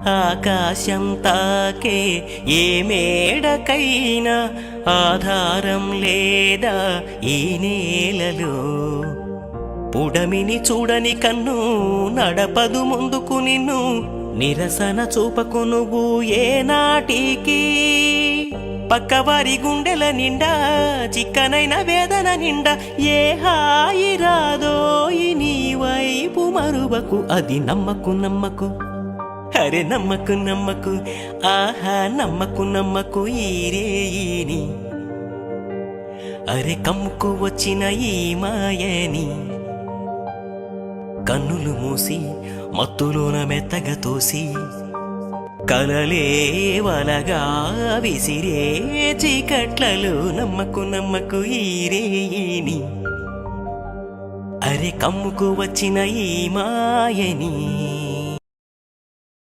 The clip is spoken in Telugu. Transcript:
ఆకాశం తాకే ఏ మేడకైనా ఆధారం లేదా ఈ నేలలో. పుడమిని చూడని కన్ను నడపదు ముందుకు నిన్ను, నిరసన చూపకు నువ్వు ఏ నాటికి. పక్కవారి గుండెల నిండా చిక్కనైన వేదన నిండా ఏ హాయి రాదో నీ వైపు మరువకు. అది నమ్మకు నమ్మకు, అరే నమ్మకు నమ్మకు, ఆహా నమ్మకు నమ్మకు ఈ రేయిని. అరే కమ్ముకు వచ్చిన ఈ మాయని. కన్నులు మూసి మత్తులోన మెత్తగా తోసి కలలే వలగా విసిరే చీకట్లలో నమ్మకు నమ్మకు ఈ రేయిని. అరే కమ్ముకు వచ్చిన ఈ మాయని.